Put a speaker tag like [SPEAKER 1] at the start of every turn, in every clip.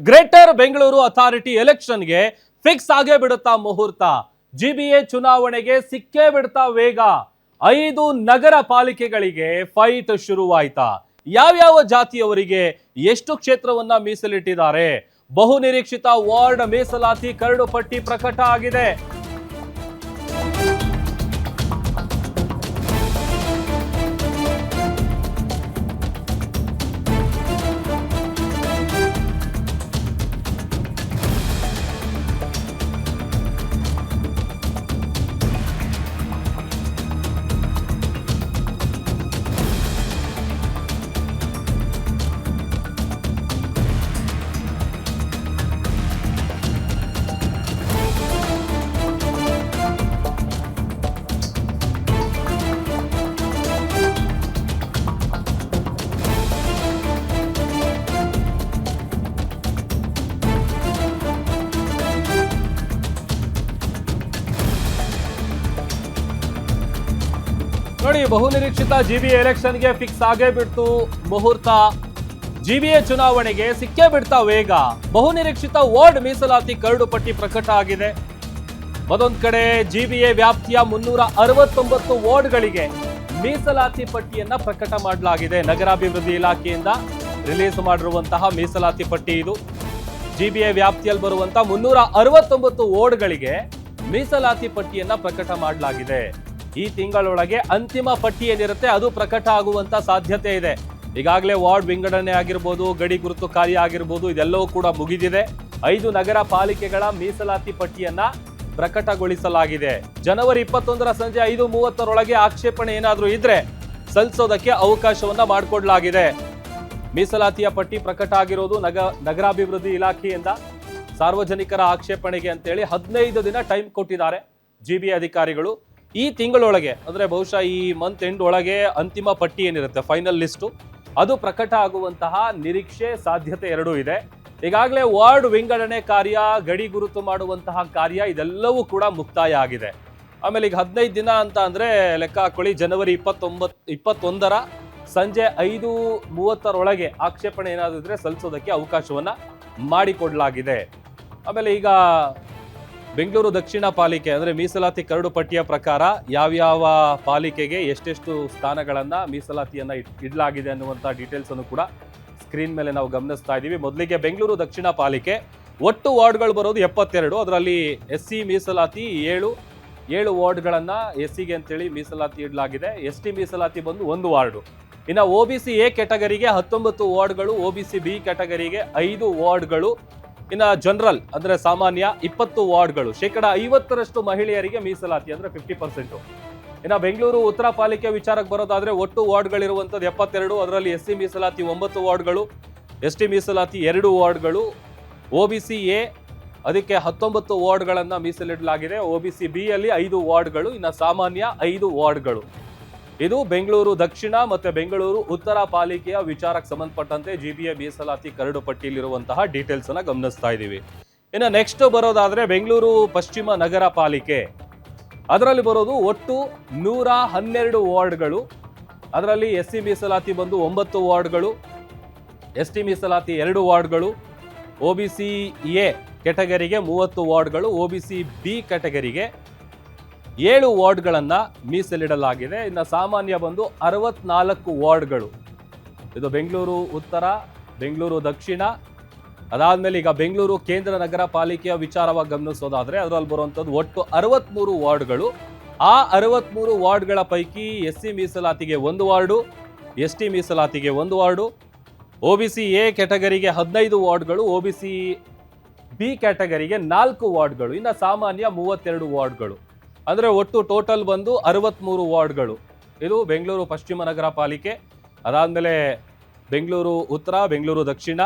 [SPEAKER 1] Greater Bengaluru authority ಎಲೆಕ್ಷನ್ಗೆ fix ಆಗೇ ಬಿಡುತ್ತಾ ಮುಹೂರ್ತ. ಜಿಬಿಎ ಚುನಾವಣೆಗೆ ಸಿಕ್ಕೇ ಬಿಡ್ತಾ ವೇಗ. 5 ನಗರ ಪಾಲಿಕೆಗಳಿಗೆ ಫೈಟ್ ಶುರುವಾಯ್ತಾ? ಯಾವ್ಯಾವ ಜಾತಿಯವರಿಗೆ ಎಷ್ಟು ಕ್ಷೇತ್ರವನ್ನ ಮೀಸಲಿಟ್ಟಿದ್ದಾರೆ? ಬಹು ನಿರೀಕ್ಷಿತ ವಾರ್ಡ್ ಮೀಸಲಾತಿ ಕರಡು ಪಟ್ಟಿ ಪ್ರಕಟ ಆಗಿದೆ. ನೋಡಿ, ಬಹುನಿರೀಕ್ಷಿತ ಜಿಬಿಎ ಎಲೆಕ್ಷನ್ಗೆ ಫಿಕ್ಸ್ ಆಗೇ ಬಿಡ್ತು ಮುಹೂರ್ತ. ಜಿಬಿಎ ಚುನಾವಣೆಗೆ ಸಿಕ್ಕೇ ಬಿಡ್ತಾ ವೇಗ. ಬಹುನಿರೀಕ್ಷಿತ ವಾರ್ಡ್ ಮೀಸಲಾತಿ ಕರಡು ಪಟ್ಟಿ ಪ್ರಕಟ ಆಗಿದೆ. ಮತ್ತೊಂದ್ ಕಡೆ ಜಿಬಿಎ ವ್ಯಾಪ್ತಿಯ 369 ವಾರ್ಡ್ಗಳಿಗೆ ಮೀಸಲಾತಿ ಪಟ್ಟಿಯನ್ನ ಪ್ರಕಟ ಮಾಡಲಾಗಿದೆ. ನಗರಾಭಿವೃದ್ಧಿ ಇಲಾಖೆಯಿಂದ ರಿಲೀಸ್ ಮಾಡಿರುವಂತಹ ಮೀಸಲಾತಿ ಪಟ್ಟಿ ಇದು. ಜಿಬಿಎ ವ್ಯಾಪ್ತಿಯಲ್ಲಿ ಬರುವಂತಹ 369 ವಾರ್ಡ್ಗಳಿಗೆ ಮೀಸಲಾತಿ ಪಟ್ಟಿಯನ್ನ ಪ್ರಕಟ ಮಾಡಲಾಗಿದೆ. ಈ ತಿಂಗಳೊಳಗೆ ಅಂತಿಮ ಪಟ್ಟಿ ಏನಿರುತ್ತೆ ಅದು ಪ್ರಕಟ ಆಗುವಂತ ಸಾಧ್ಯತೆ ಇದೆ. ಈಗಾಗಲೇ ವಾರ್ಡ್ ವಿಂಗಡಣೆ ಆಗಿರ್ಬೋದು, ಗಡಿ ಗುರುತು ಕಾರ್ಯ ಆಗಿರ್ಬೋದು, ಇದೆಲ್ಲವೂ ಕೂಡ ಮುಗಿದಿದೆ. 5 ನಗರ ಪಾಲಿಕೆಗಳ ಮೀಸಲಾತಿ ಪಟ್ಟಿಯನ್ನ ಪ್ರಕಟಗೊಳಿಸಲಾಗಿದೆ. ಜನವರಿ 21 ಸಂಜೆ 5:30 ಆಕ್ಷೇಪಣೆ ಏನಾದ್ರೂ ಇದ್ರೆ ಸಲ್ಲಿಸೋದಕ್ಕೆ ಅವಕಾಶವನ್ನ ಮಾಡಿಕೊಡ್ಲಾಗಿದೆ. ಮೀಸಲಾತಿಯ ಪಟ್ಟಿ ಪ್ರಕಟ ಆಗಿರೋದು ನಗರಾಭಿವೃದ್ಧಿ ಇಲಾಖೆಯಿಂದ. ಸಾರ್ವಜನಿಕರ ಆಕ್ಷೇಪಣೆಗೆ ಅಂತೇಳಿ 15 ದಿನ ಟೈಮ್ ಕೊಟ್ಟಿದ್ದಾರೆ ಜಿಬಿಎ ಅಧಿಕಾರಿಗಳು. ಈ ತಿಂಗಳೊಳಗೆ ಅಂದ್ರೆ ಬಹುಶಃ ಈ ಮಂತ್ ಎಂಡ್ ಒಳಗೆ ಅಂತಿಮ ಪಟ್ಟಿ ಏನಿರುತ್ತೆ, ಫೈನಲ್ ಲಿಸ್ಟು, ಅದು ಪ್ರಕಟ ಆಗುವಂತಹ ನಿರೀಕ್ಷೆ, ಸಾಧ್ಯತೆ ಎರಡೂ ಇದೆ. ಈಗಾಗಲೇ ವಾರ್ಡ್ ವಿಂಗಡಣೆ ಕಾರ್ಯ, ಗಡಿ ಗುರುತು ಮಾಡುವಂತಹ ಕಾರ್ಯ ಇದೆಲ್ಲವೂ ಕೂಡ ಮುಕ್ತಾಯ ಆಗಿದೆ. ಆಮೇಲೆ ಈಗ 15 ದಿನ ಅಂತ ಅಂದ್ರೆ ಲೆಕ್ಕ ಹಾಕೊಳ್ಳಿ. ಜನವರಿ 21 ಸಂಜೆ 5:30 ಆಕ್ಷೇಪಣೆ ಏನಾದರೂ ಇದ್ರೆ ಸಲ್ಲಿಸೋದಕ್ಕೆ ಅವಕಾಶವನ್ನ ಮಾಡಿಕೊಡ್ಲಾಗಿದೆ. ಆಮೇಲೆ ಈಗ ಬೆಂಗಳೂರು ದಕ್ಷಿಣ ಪಾಲಿಕೆ ಅಂದ್ರೆ ಮೀಸಲಾತಿ ಕರಡು ಪಟ್ಟಿಯ ಪ್ರಕಾರ ಯಾವ್ಯಾವ ಪಾಲಿಕೆಗೆ ಎಷ್ಟೆಷ್ಟು ಸ್ಥಾನಗಳನ್ನ ಮೀಸಲಾತಿಯನ್ನ ಇಡಲಾಗಿದೆ ಅನ್ನುವಂಥ ಡೀಟೇಲ್ಸ್ ಅನ್ನು ಕೂಡ ಸ್ಕ್ರೀನ್ ಮೇಲೆ ನಾವು ಗಮನಿಸ್ತಾ ಇದ್ದೀವಿ. ಮೊದಲಿಗೆ ಬೆಂಗಳೂರು ದಕ್ಷಿಣ ಪಾಲಿಕೆ ಒಟ್ಟು ವಾರ್ಡ್ಗಳು ಬರೋದು 72. ಅದರಲ್ಲಿ SC ಮೀಸಲಾತಿ 7 ವಾರ್ಡ್ಗಳನ್ನ SCಗೆ ಅಂತೇಳಿ ಮೀಸಲಾತಿ ಇಡಲಾಗಿದೆ. ST ಮೀಸಲಾತಿ ಬಂದು 1 ವಾರ್ಡು. ಇನ್ನು OBC ಎ ಕ್ಯಾಟಗರಿಗೆ 19 ವಾರ್ಡ್ಗಳು, OBC ಬಿ ಕ್ಯಾಟಗರಿಗೆ 5 ವಾರ್ಡ್ಗಳು. ಇನ್ನು ಜನರಲ್ ಅಂದ್ರೆ ಸಾಮಾನ್ಯ 20 ವಾರ್ಡ್ಗಳು. 50% ಮಹಿಳೆಯರಿಗೆ ಮೀಸಲಾತಿ ಅಂದ್ರೆ 50%. ಇನ್ನು ಬೆಂಗಳೂರು ಉತ್ತರ ಪಾಲಿಕೆ ವಿಚಾರಕ್ಕೆ ಬರೋದಾದ್ರೆ ಒಟ್ಟು ವಾರ್ಡ್ಗಳಿರುವಂಥದ್ದು 72. ಅದರಲ್ಲಿ SC ಮೀಸಲಾತಿ 9 ವಾರ್ಡ್ಗಳು, ST ಮೀಸಲಾತಿ 2 ವಾರ್ಡ್ಗಳು, OBC ಎ ಅದಕ್ಕೆ 19 ವಾರ್ಡ್ಗಳನ್ನ ಮೀಸಲಿಡಲಾಗಿದೆ. OBC ಬಿ ಅಲ್ಲಿ 5 ವಾರ್ಡ್ಗಳು, ಇನ್ನು ಸಾಮಾನ್ಯ 5 ವಾರ್ಡ್ಗಳು. ಇದು ಬೆಂಗಳೂರು ದಕ್ಷಿಣ ಮತ್ತೆ ಬೆಂಗಳೂರು ಉತ್ತರ ಪಾಲಿಕೆಯ ವಿಚಾರಕ್ಕೆ ಸಂಬಂಧಪಟ್ಟಂತೆ ಜಿಬಿಎ ಮೀಸಲಾತಿ ಕರಡು ಪಟ್ಟಿಯಲ್ಲಿರುವಂತಹ ಡೀಟೇಲ್ಸ್ ಅನ್ನ ಗಮನಿಸ್ತಾ ಇದ್ದೀವಿ. ಇನ್ನು ನೆಕ್ಸ್ಟ್ ಬರೋದಾದ್ರೆ ಬೆಂಗಳೂರು ಪಶ್ಚಿಮ ನಗರ ಪಾಲಿಕೆ. ಅದರಲ್ಲಿ ಬರೋದು ಒಟ್ಟು 112 ವಾರ್ಡ್ಗಳು. ಅದರಲ್ಲಿ SC ಮೀಸಲಾತಿ ಬಂದು 9 ವಾರ್ಡ್ಗಳು, ST ಮೀಸಲಾತಿ 2 ವಾರ್ಡ್ಗಳು, OBC ಎ ಕ್ಯಾಟಗರಿಗೆ 30 ವಾರ್ಡ್ಗಳು, OBC ಬಿ ಕ್ಯಾಟಗರಿಗೆ 7 ವಾರ್ಡ್ಗಳನ್ನ ಮೀಸಲಿಡಲಾಗಿದೆ. ಇನ್ನು ಸಾಮಾನ್ಯ ಬಂದು 64 ವಾರ್ಡ್ಗಳು. ಇದು ಬೆಂಗಳೂರು ಉತ್ತರ, ಬೆಂಗಳೂರು ದಕ್ಷಿಣ. ಅದಾದ್ಮೇಲೆ ಈಗ ಬೆಂಗಳೂರು ಕೇಂದ್ರ ನಗರ ಪಾಲಿಕೆಯ ವಿಚಾರವಾಗಿ ಗಮನಿಸೋದಾದ್ರೆ ಅದರಲ್ಲಿ ಬರುವಂಥದ್ದು ಒಟ್ಟು 63 ವಾರ್ಡ್ಗಳು. ಆ 63 ವಾರ್ಡ್ಗಳ ಪೈಕಿ SC ಮೀಸಲಾತಿಗೆ 1 ವಾರ್ಡು, ST ಮೀಸಲಾತಿಗೆ 1 ವಾರ್ಡು, OBC ಎ ಕ್ಯಾಟಗರಿಗೆ 15 ವಾರ್ಡ್ಗಳು, OBC ಬಿ ಕ್ಯಾಟಗರಿಗೆ 4 ವಾರ್ಡ್ಗಳು, ಇನ್ನು ಸಾಮಾನ್ಯ 32 ವಾರ್ಡ್ಗಳು. ಅಂದ್ರೆ ಒಟ್ಟು ಟೋಟಲ್ ಬಂದು 63 ವಾರ್ಡ್ಗಳು. ಇದು ಬೆಂಗಳೂರು ಪಶ್ಚಿಮ ನಗರ ಪಾಲಿಕೆ. ಅದಾದ್ಮೇಲೆ ಬೆಂಗಳೂರು ಉತ್ತರ, ಬೆಂಗಳೂರು ದಕ್ಷಿಣ.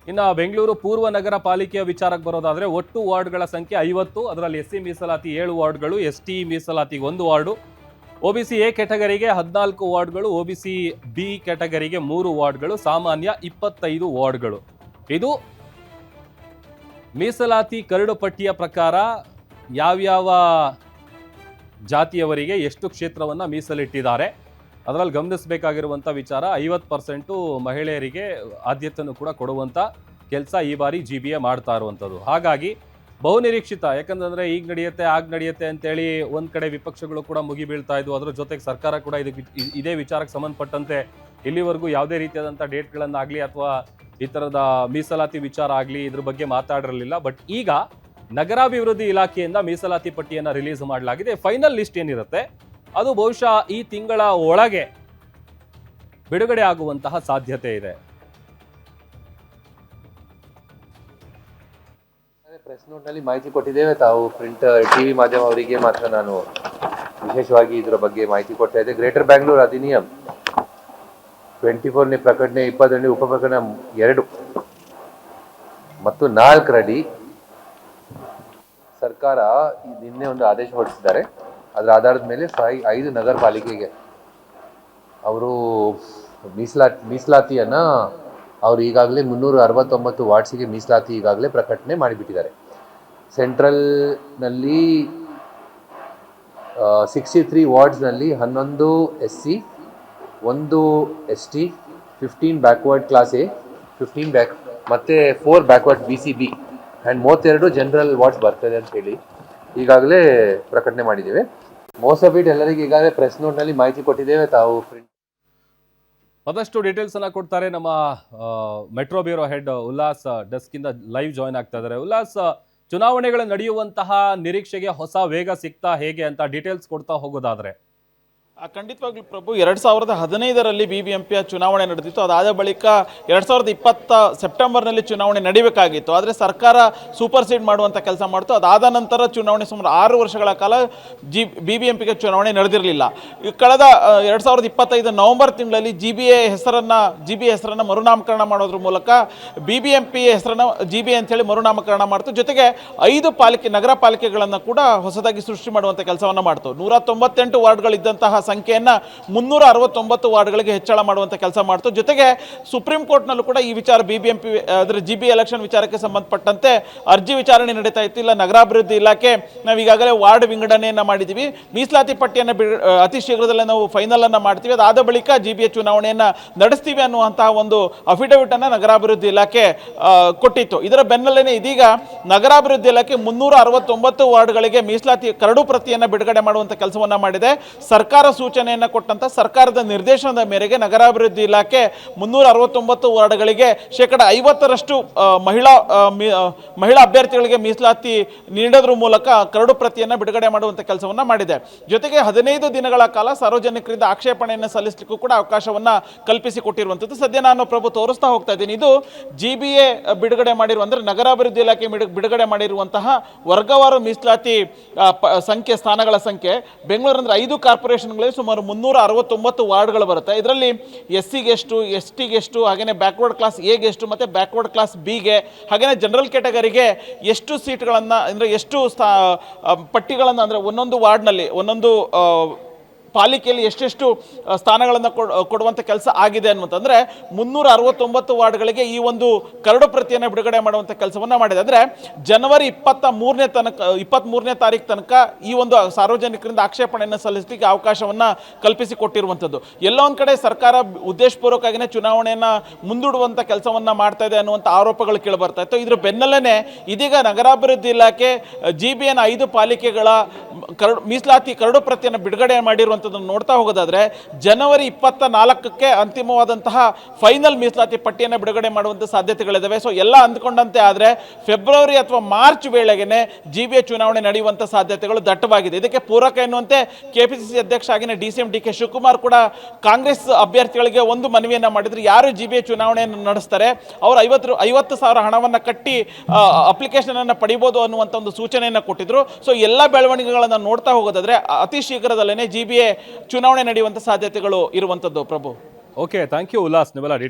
[SPEAKER 1] ಇನ್ನು ಬೆಂಗಳೂರು ಪೂರ್ವ ನಗರ ಪಾಲಿಕೆಯ ವಿಚಾರಕ್ಕೆ ಬರೋದಾದ್ರೆ ಒಟ್ಟು ವಾರ್ಡ್ಗಳ ಸಂಖ್ಯೆ 50. ಅದರಲ್ಲಿ SC ಮೀಸಲಾತಿ 7 ವಾರ್ಡ್ಗಳು, ST ಮೀಸಲಾತಿ 1 ವಾರ್ಡು, OBC ಎ ಕ್ಯಾಟಗರಿಗೆ 14 ವಾರ್ಡ್ಗಳು, OBC ಬಿ ಕ್ಯಾಟಗರಿಗೆ 3 ವಾರ್ಡ್ಗಳು, ಸಾಮಾನ್ಯ 25 ವಾರ್ಡ್ಗಳು. ಇದು ಮೀಸಲಾತಿ ಕರಡು ಪಟ್ಟಿಯ ಪ್ರಕಾರ ಯಾವ್ಯಾವ ಜಾತಿಯವರಿಗೆ ಎಷ್ಟು ಕ್ಷೇತ್ರವನ್ನ ಮೀಸಲಿಟ್ಟಿದ್ದಾರೆ. ಅದರಲ್ಲಿ ಗಮನಿಸಬೇಕಾಗಿರುವಂಥ ವಿಚಾರ 50% ಮಹಿಳೆಯರಿಗೆ ಆದ್ಯತೆಯನ್ನು ಕೂಡ ಕೊಡುವಂಥ ಕೆಲಸ ಈ ಬಾರಿ GBA ಮಾಡ್ತಾ ಇರುವಂಥದ್ದು. ಹಾಗಾಗಿ ಬಹುನಿರೀಕ್ಷಿತ, ಯಾಕಂತಂದ್ರೆ ಈಗ ನಡೆಯುತ್ತೆ ಆಗ ನಡೆಯುತ್ತೆ ಅಂತೇಳಿ ಒಂದ್ ಕಡೆ ವಿಪಕ್ಷಗಳು ಕೂಡ ಮುಗಿ ಬೀಳ್ತಾ ಇದ್ವು. ಅದ್ರ ಜೊತೆಗೆ ಸರ್ಕಾರ ಕೂಡ ಇದೇ ವಿಚಾರಕ್ಕೆ ಸಂಬಂಧಪಟ್ಟಂತೆ ಇಲ್ಲಿವರೆಗೂ ಯಾವುದೇ ರೀತಿಯಾದಂಥ ಡೇಟ್ಗಳನ್ನಾಗಲಿ ಅಥವಾ ಈ ಥರದ ಮೀಸಲಾತಿ ವಿಚಾರ ಆಗಲಿ ಇದ್ರ ಬಗ್ಗೆ ಮಾತಾಡಿರಲಿಲ್ಲ. ಬಟ್ ಈಗ ನಗರಾಭಿವೃದ್ಧಿ ಇಲಾಖೆಯಿಂದ ಮೀಸಲಾತಿ ಪಟ್ಟಿಯನ್ನು ರಿಲೀಸ್ ಮಾಡಲಾಗಿದೆ. ಫೈನಲ್ ಲಿಸ್ಟ್ ಏನಿರುತ್ತೆ ಅದು ಬಹುಶಃ ಈ ತಿಂಗಳ ಒಳಗೆ ಬಿಡುಗಡೆ ಆಗುವಂತಹ ಸಾಧ್ಯತೆ ಇದೆ.
[SPEAKER 2] ಪ್ರೆಸ್ ನೋಟ್ನಲ್ಲಿ ಮಾಹಿತಿ ಕೊಟ್ಟಿದ್ದೇವೆ. ತಾವು ಪ್ರಿಂಟ್ ಟಿವಿ ಮಾಧ್ಯಮ ಅವರಿಗೆ ಮಾತ್ರ ನಾನು ವಿಶೇಷವಾಗಿ ಇದರ ಬಗ್ಗೆ ಮಾಹಿತಿ ಕೊಡ್ತಾ ಇದ್ದೆ. ಗ್ರೇಟರ್ ಬ್ಯಾಂಗ್ಳೂರ್ ಅಧಿನಿಯಂ 24ನೇ ಪ್ರಕಟಣೆ, 22ನೇ ಉಪಪ್ರಕರಣ 2 ಮತ್ತು 4ರಲ್ಲಿ ಸರ್ಕಾರ ನಿನ್ನೆ ಒಂದು ಆದೇಶ ಹೊರಡಿಸಿದ್ದಾರೆ. ಅದರ ಆಧಾರದ ಮೇಲೆ 5 ನಗರ ಪಾಲಿಕೆಗೆ ಅವರು ಮೀಸಲಾತಿಯನ್ನು ಅವರು ಈಗಾಗಲೇ 369 ವಾರ್ಡ್ಸಿಗೆ ಮೀಸಲಾತಿ ಈಗಾಗಲೇ ಪ್ರಕಟಣೆ ಮಾಡಿಬಿಟ್ಟಿದ್ದಾರೆ. ಸೆಂಟ್ರಲ್ನಲ್ಲಿ 63 ವಾರ್ಡ್ಸ್ನಲ್ಲಿ 11 SC, 1 ST, 15 backward class A, 15 ಮತ್ತು 4 backward BCB and 32 general wards ಬರ್ತದೆ ಅಂತ ಹೇಳಿ ಈಗಾಗಲೇ ಪ್ರಕಟಣೆ ಮಾಡಿದ್ದೇವೆ. ಮೋಸ್ಟ್ ಆಫ್ ಇಟ್ ಎಲ್ಲರಿಗೆ ಈಗಾಗಲೇ ಪ್ರೆಸ್ ನೋಟ್ನಲ್ಲಿ ಮಾಹಿತಿ ಕೊಟ್ಟಿದ್ದೇವೆ. ತಾವು
[SPEAKER 1] ಮತ್ತಷ್ಟು ಡೀಟೇಲ್ಸ್ ಅನ್ನ ಕೊಡ್ತಾರೆ ನಮ್ಮ metro bureau head Ullas desk ಇಂದ ಲೈವ್ ಜಾಯ್ನ್ ಆಗ್ತಾ ಇದ್ದಾರೆ. ಉಲ್ಲಾಸ್, ಚುನಾವಣೆಗಳು ನಡೆಯುವಂತಹ ನಿರೀಕ್ಷೆಗೆ ಹೊಸ ವೇಗ ಸಿಗ್ತಾ ಹೇಗೆ ಅಂತ ಡೀಟೇಲ್ಸ್ ಕೊಡ್ತಾ ಹೋಗೋದಾದ್ರೆ?
[SPEAKER 3] ಖಂಡಿತವಾಗ್ಲೂ ಪ್ರಭು, 2015ರಲ್ಲಿ BBMPಯ ಚುನಾವಣೆ ನಡೆದಿತ್ತು. ಅದಾದ ಬಳಿಕ 2020 ಸೆಪ್ಟೆಂಬರ್ನಲ್ಲಿ ಚುನಾವಣೆ ನಡೀಬೇಕಾಗಿತ್ತು. ಆದರೆ ಸರ್ಕಾರ ಸೂಪರ್ಸೀಡ್ ಮಾಡುವಂಥ ಕೆಲಸ ಮಾಡ್ತು. ಅದಾದ ನಂತರ ಚುನಾವಣೆ ಸುಮಾರು 6 ವರ್ಷಗಳ ಕಾಲ BBMPಗೆ ಚುನಾವಣೆ ನಡೆದಿರಲಿಲ್ಲ. ಕಳೆದ 2025 ನವೆಂಬರ್ ತಿಂಗಳಲ್ಲಿ GBA ಹೆಸರನ್ನು ಮರುನಾಮಕರಣ ಮಾಡೋದ್ರ ಮೂಲಕ BBMP ಹೆಸರನ್ನು GBA ಅಂತೇಳಿ ಮರುನಾಮಕರಣ ಮಾಡ್ತು. ಜೊತೆಗೆ 5 ನಗರ ಪಾಲಿಕೆಗಳನ್ನು ಕೂಡ ಹೊಸದಾಗಿ ಸೃಷ್ಟಿ ಮಾಡುವಂಥ ಕೆಲಸವನ್ನು ಮಾಡ್ತು. 198 ವಾರ್ಡ್ಗಳಿದ್ದಂತಹ ಸಂಖ್ಯೆಯನ್ನು 369 ವಾರ್ಡ್ಗಳಿಗೆ ಹೆಚ್ಚಳ ಮಾಡುವಂಥ ಕೆಲಸ ಮಾಡ್ತು. ಜೊತೆಗೆ ಸುಪ್ರೀಂ ಕೋರ್ಟ್ನಲ್ಲೂ ಕೂಡ ಈ ವಿಚಾರ BBMP ಅಂದರೆ GBA ಎಲೆಕ್ಷನ್ ವಿಚಾರಕ್ಕೆ ಸಂಬಂಧಪಟ್ಟಂತೆ ಅರ್ಜಿ ವಿಚಾರಣೆ ನಡೀತಾ ಇತ್ತು. ಇಲ್ಲ ನಗರಾಭಿವೃದ್ಧಿ ಇಲಾಖೆ ನಾವು ಈಗಾಗಲೇ ವಾರ್ಡ್ ವಿಂಗಡಣೆಯನ್ನು ಮಾಡಿದ್ದೀವಿ, ಮೀಸಲಾತಿ ಪಟ್ಟಿಯನ್ನು ಅತಿ ಶೀಘ್ರದಲ್ಲೇ ನಾವು ಫೈನಲ್ ಅನ್ನು ಮಾಡ್ತೀವಿ, ಅದಾದ ಬಳಿಕ GBA ಚುನಾವಣೆಯನ್ನು ನಡೆಸ್ತೀವಿ ಅನ್ನುವಂತಹ ಒಂದು ಅಫಿಡವಿಟ್ ಅನ್ನು ನಗರಾಭಿವೃದ್ಧಿ ಇಲಾಖೆ ಕೊಟ್ಟಿತ್ತು. ಇದರ ಬೆನ್ನಲ್ಲೇ ಇದೀಗ ನಗರಾಭಿವೃದ್ಧಿ ಇಲಾಖೆ 369 ವಾರ್ಡ್ಗಳಿಗೆ ಮೀಸಲಾತಿ ಕರಡು ಪ್ರತಿಯನ್ನು ಬಿಡುಗಡೆ ಮಾಡುವಂಥ ಕೆಲಸವನ್ನು ಮಾಡಿದೆ. ಸರ್ಕಾರ ಸೂಚನೆಯನ್ನು ಕೊಟ್ಟಂತ ಸರ್ಕಾರದ ನಿರ್ದೇಶನದ ಮೇರೆಗೆ ನಗರಾಭಿವೃದ್ಧಿ ಇಲಾಖೆ 369 ವಾರ್ಡ್ಗಳಿಗೆ 50% ಮಹಿಳಾ ಅಭ್ಯರ್ಥಿಗಳಿಗೆ ಮೀಸಲಾತಿ ನೀಡೋದ್ರ ಮೂಲಕ ಕರಡು ಪ್ರತಿಯನ್ನು ಬಿಡುಗಡೆ ಮಾಡುವಂಥ ಕೆಲಸವನ್ನು ಮಾಡಿದೆ. ಜೊತೆಗೆ 15 ದಿನಗಳ ಕಾಲ ಸಾರ್ವಜನಿಕರಿಂದ ಆಕ್ಷೇಪಣೆಯನ್ನು ಸಲ್ಲಿಸಲಿಕ್ಕೂ ಕೂಡ ಅವಕಾಶವನ್ನು ಕಲ್ಪಿಸಿಕೊಟ್ಟಿರುವಂಥದ್ದು. ಸದ್ಯ ನಾನು ಪ್ರಭು ತೋರಿಸ್ತಾ ಹೋಗ್ತಾ ಇದ್ದೀನಿ. ಇದು GBA ಬಿಡುಗಡೆ ಮಾಡಿರುವ ಅಂದರೆ ನಗರಾಭಿವೃದ್ಧಿ ಇಲಾಖೆ ಬಿಡುಗಡೆ ಮಾಡಿರುವಂತಹ ವರ್ಗವಾರು ಮೀಸಲಾತಿ ಸ್ಥಾನಗಳ ಸಂಖ್ಯೆ. ಬೆಂಗಳೂರು ಅಂದರೆ 5 ಕಾರ್ಪೊರೇಷನ್ಗಳಲ್ಲಿ ಸುಮಾರು 369 ವಾರ್ಡ್ಗಳು ಬರುತ್ತೆ. ಇದರಲ್ಲಿ SCಗೆ ಎಷ್ಟು, STಗೆ ಎಷ್ಟು, ಹಾಗೆಯೇ ಬ್ಯಾಕ್ವರ್ಡ್ ಕ್ಲಾಸ್ Aಗೆ ಎಷ್ಟು ಮತ್ತು ಬ್ಯಾಕ್ವರ್ಡ್ ಕ್ಲಾಸ್ Bಗೆ, ಹಾಗೆಯೇ ಜನರಲ್ ಕ್ಯಾಟಗರಿಗೆ ಎಷ್ಟು ಸೀಟ್ಗಳನ್ನು ಅಂದರೆ ಎಷ್ಟು ಪಟ್ಟಿಗಳನ್ನು ಅಂದರೆ ಒಂದೊಂದು ವಾರ್ಡ್ನಲ್ಲಿ ಒಂದೊಂದು ಪಾಲಿಕೆಯಲ್ಲಿ ಎಷ್ಟೆಷ್ಟು ಸ್ಥಾನಗಳನ್ನು ಕೊಡುವಂಥ ಕೆಲಸ ಆಗಿದೆ ಅನ್ನುವಂತಂದರೆ 369 ವಾರ್ಡ್ಗಳಿಗೆ ಈ ಒಂದು ಕರಡು ಪ್ರತಿಯನ್ನು ಬಿಡುಗಡೆ ಮಾಡುವಂಥ ಕೆಲಸವನ್ನು ಮಾಡಿದೆ. ಅಂದರೆ ಜನವರಿ 23ನೇ ತಾರೀಕು ತನಕ ಈ ಒಂದು ಸಾರ್ವಜನಿಕರಿಂದ ಆಕ್ಷೇಪಣೆಯನ್ನು ಸಲ್ಲಿಸಲಿಕ್ಕೆ ಅವಕಾಶವನ್ನು ಕಲ್ಪಿಸಿಕೊಟ್ಟಿರುವಂಥದ್ದು. ಎಲ್ಲೋ ಒಂದು ಕಡೆ ಸರ್ಕಾರ ಉದ್ದೇಶಪೂರ್ವಕವಾಗಿಯೇ ಚುನಾವಣೆಯನ್ನು ಮುಂದೂಡುವಂಥ ಕೆಲಸವನ್ನು ಮಾಡ್ತಾ ಇದೆ ಅನ್ನುವಂಥ ಆರೋಪಗಳು ಕೇಳಿಬರ್ತಾ ಇತ್ತು. ಇದರ ಬೆನ್ನಲ್ಲೇ ಇದೀಗ ನಗರಾಭಿವೃದ್ಧಿ ಇಲಾಖೆ GBAನ 5 ಪಾಲಿಕೆಗಳ ಮೀಸಲಾತಿ ಕರಡು ಪ್ರತಿಯನ್ನು ಬಿಡುಗಡೆ ಮಾಡಿರುವಂಥದ್ದು ನೋಡ್ತಾ ಹೋಗೋದಾದ್ರೆ ಜನವರಿ 24ಕ್ಕೆ ಅಂತಿಮವಾದಂತಹ ಫೈನಲ್ ಮೀಸಲಾತಿ ಪಟ್ಟಿಯನ್ನು ಬಿಡುಗಡೆ ಮಾಡುವಂಥ ಸಾಧ್ಯತೆಗಳಿದ್ದಾವೆ. ಸೊ ಎಲ್ಲ ಅಂದ್ಕೊಂಡಂತೆ ಆದರೆ ಫೆಬ್ರವರಿ ಅಥವಾ ಮಾರ್ಚ್ ವೇಳೆಗೆ GBA ಚುನಾವಣೆ ನಡೆಯುವಂಥ ಸಾಧ್ಯತೆಗಳು ದಟ್ಟವಾಗಿದೆ. ಇದಕ್ಕೆ ಪೂರಕ ಎನ್ನುವಂತೆ KPCC ಅಧ್ಯಕ್ಷ ಆಗಿನ DCM DK ಶಿವಕುಮಾರ್ ಕೂಡ ಕಾಂಗ್ರೆಸ್ ಅಭ್ಯರ್ಥಿಗಳಿಗೆ ಒಂದು ಮನವಿಯನ್ನು ಮಾಡಿದ್ರು. ಯಾರು GBA ಚುನಾವಣೆಯನ್ನು ನಡೆಸ್ತಾರೆ ಅವರು 50,000 ಹಣವನ್ನು ಕಟ್ಟಿ ಅಪ್ಲಿಕೇಶನ್ ಅನ್ನು ಪಡಿಬೋದು ಅನ್ನುವಂಥ ಒಂದು ಸೂಚನೆಯನ್ನು ಕೊಟ್ಟಿದ್ರು. ಸೊ ಎಲ್ಲ ಬೆಳವಣಿಗೆಗಳನ್ನು ನೋಡ್ತಾ ಹೋಗೋದಾದ್ರೆ ಅತಿ ಶೀಘ್ರದಲ್ಲೇ GBA ಚುನಾವಣೆ ನಡೆಯುವಂಥ ಸಾಧ್ಯತೆಗಳು ಇರುವಂಥದ್ದು Prabhu.
[SPEAKER 1] Okay, thank you Ullas. ನೀವೆಲ್ಲ